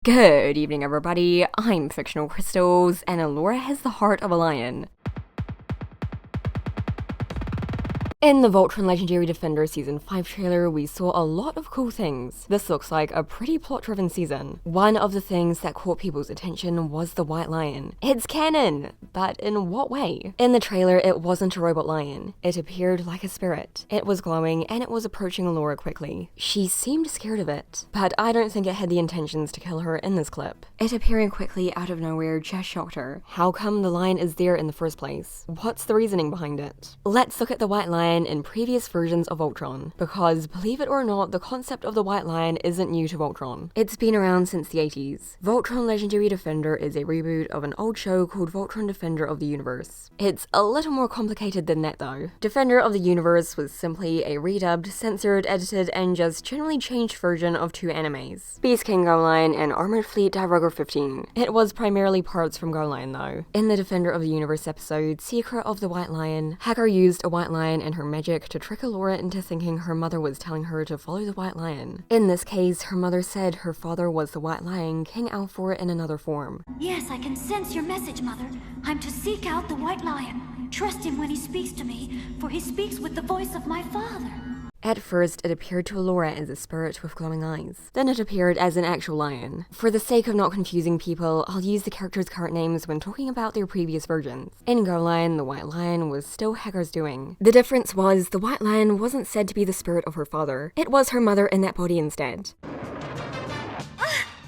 Good evening, everybody. I'm Fictional Crystals, and Allura has the heart of a lion. In the Voltron Legendary Defender Season 5 trailer, we saw a lot of cool things. This looks like a pretty plot-driven season. One of the things that caught people's attention was the white lion. It's canon! But in what way? In the trailer, it wasn't a robot lion. It appeared like a spirit. It was glowing, and it was approaching Allura quickly. She seemed scared of it, but I don't think it had the intentions to kill her in this clip. It appearing quickly out of nowhere just shocked her. How come the lion is there in the first place? What's the reasoning behind it? Let's look at the white lion in previous versions of Voltron, because believe it or not, the concept of the white lion isn't new to Voltron. It's been around since the 80s. Voltron Legendary Defender is a reboot of an old show called Voltron Defender of the Universe. It's a little more complicated than that though. Defender of the Universe was simply a redubbed, censored, edited, and just generally changed version of two animes, Beast King GoLion and Armored Fleet Divugger 15. It was primarily parts from GoLion though. In the Defender of the Universe episode, Secret of the White Lion, Haggar used a white lion and her magic to trick Allura into thinking her mother was telling her to follow the white lion. In this case, her mother said her father was the white lion, King Alfor in another form. Yes, I can sense your message, Mother. I'm to seek out the white lion. Trust him when he speaks to me, for he speaks with the voice of my father. At first, it appeared to Allura as a spirit with glowing eyes. Then it appeared as an actual lion. For the sake of not confusing people, I'll use the characters' current names when talking about their previous versions. In GoLion, the white lion was still Haggar's doing. The difference was, the white lion wasn't said to be the spirit of her father. It was her mother in that body instead.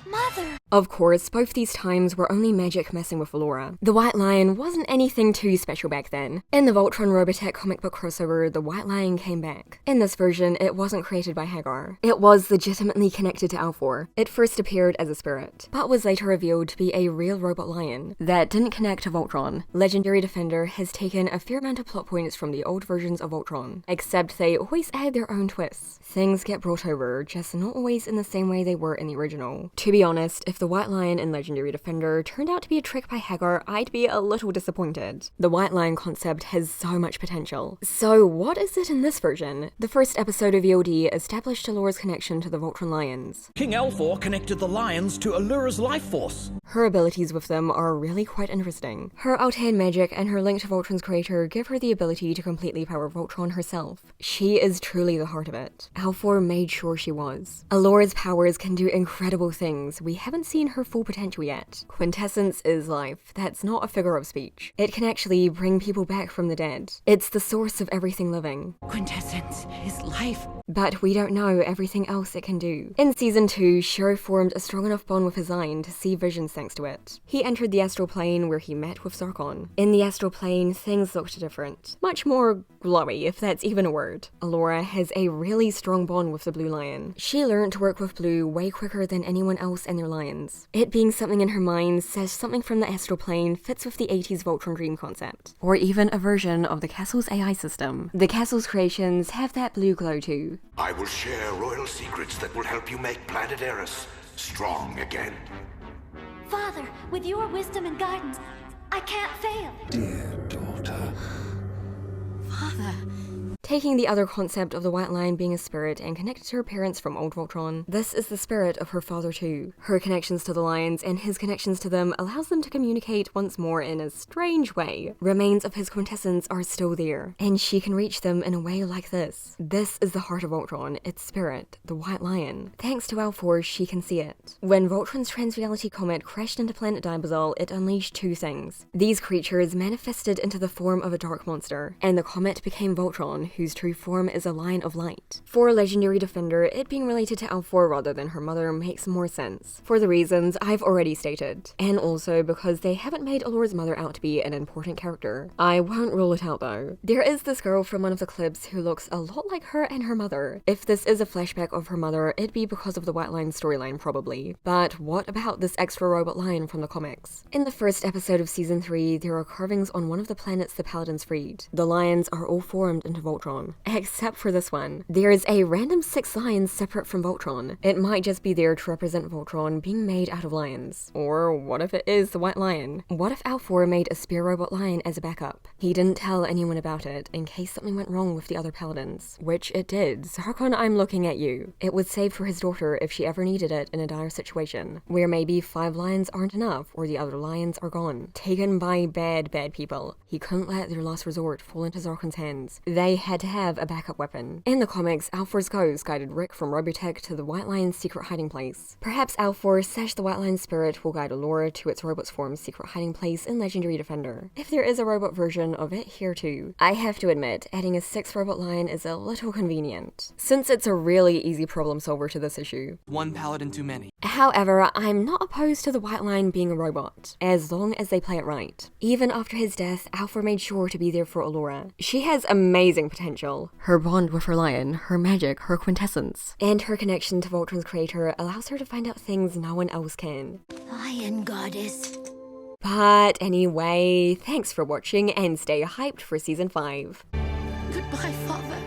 Mother! Of course, both these times were only magic messing with Allura. The white lion wasn't anything too special back then. In the Voltron Robotech comic book crossover, the white lion came back. In this version, it wasn't created by Haggar. It was legitimately connected to Alfor. It first appeared as a spirit, but was later revealed to be a real robot lion that didn't connect to Voltron. Legendary Defender has taken a fair amount of plot points from the old versions of Voltron, except they always add their own twists. Things get brought over, just not always in the same way they were in the original. To be honest, if the white lion in Legendary Defender turned out to be a trick by Haggar, I'd be a little disappointed. The white lion concept has so much potential. So what is it in this version? The first episode of VOD established Allura's connection to the Voltron lions. King Alfor connected the lions to Allura's life force. Her abilities with them are really quite interesting. Her outhand magic and her link to Voltron's creator give her the ability to completely power Voltron herself. She is truly the heart of it. Alfor made sure she was. Allura's powers can do incredible things. We haven't seen her full potential yet. Quintessence is life. That's not a figure of speech. It can actually bring people back from the dead. It's the source of everything living. Quintessence is life. But we don't know everything else it can do. In Season 2, Shiro formed a strong enough bond with his lion to see visions thanks to it. He entered the astral plane where he met with Zarkon. In the astral plane, things looked different. Much more glowy, if that's even a word. Allura has a really strong bond with the blue lion. She learned to work with blue way quicker than anyone else and their lions. It being something in her mind says something from the astral plane fits with the 80s Voltron dream concept. Or even a version of the castle's AI system. The castle's creations have that blue glow too. I will share royal secrets that will help you make planet Eris strong again. Father, with your wisdom and guidance, I can't fail. Dear daughter. Father. Taking the other concept of the white lion being a spirit and connected to her parents from old Voltron, this is the spirit of her father too. Her connections to the lions and his connections to them allows them to communicate once more in a strange way. Remains of his quintessence are still there, and she can reach them in a way like this. This is the heart of Voltron, its spirit, the white lion. Thanks to Alfor, she can see it. When Voltron's transreality comet crashed into planet Dibazol, it unleashed two things. These creatures manifested into the form of a dark monster, and the comet became Voltron, whose true form is a line of light. For Legendary Defender, it being related to Alfor rather than her mother makes more sense, for the reasons I've already stated, and also because they haven't made Allura's mother out to be an important character. I won't rule it out though. There is this girl from one of the clips who looks a lot like her and her mother. If this is a flashback of her mother, it'd be because of the White Lion storyline probably. But what about this extra robot lion from the comics? In the first episode of Season 3, there are carvings on one of the planets the Paladins freed. The lions are all formed into Voltron. Voltron. Except for this one. There is a random 6 lions separate from Voltron. It might just be there to represent Voltron being made out of lions. Or what if it is the White Lion? What if Alfor made a spear robot lion as a backup? He didn't tell anyone about it in case something went wrong with the other paladins. Which it did. Zarkon, I'm looking at you. It was saved for his daughter if she ever needed it in a dire situation, where maybe 5 lions aren't enough or the other lions are gone. Taken by bad people. He couldn't let their last resort fall into Zarkon's hands. They had to have a backup weapon. In the comics, Alfor's ghost guided Rick from Robotech to the White Lion's secret hiding place. Perhaps Alfor / the White Lion's spirit will guide Allura to its robot's form's secret hiding place in Legendary Defender, if there is a robot version of it here too. I have to admit, adding a 6th robot lion is a little convenient, since it's a really easy problem solver to this issue. One paladin too many. However, I'm not opposed to the White Lion being a robot, as long as they play it right. Even after his death, Alfor made sure to be there for Allura. She has amazing potential. Her bond with her lion, her magic, her quintessence, and her connection to Voltron's creator allows her to find out things no one else can. Lion goddess. But anyway, thanks for watching and stay hyped for season 5. Goodbye, Father.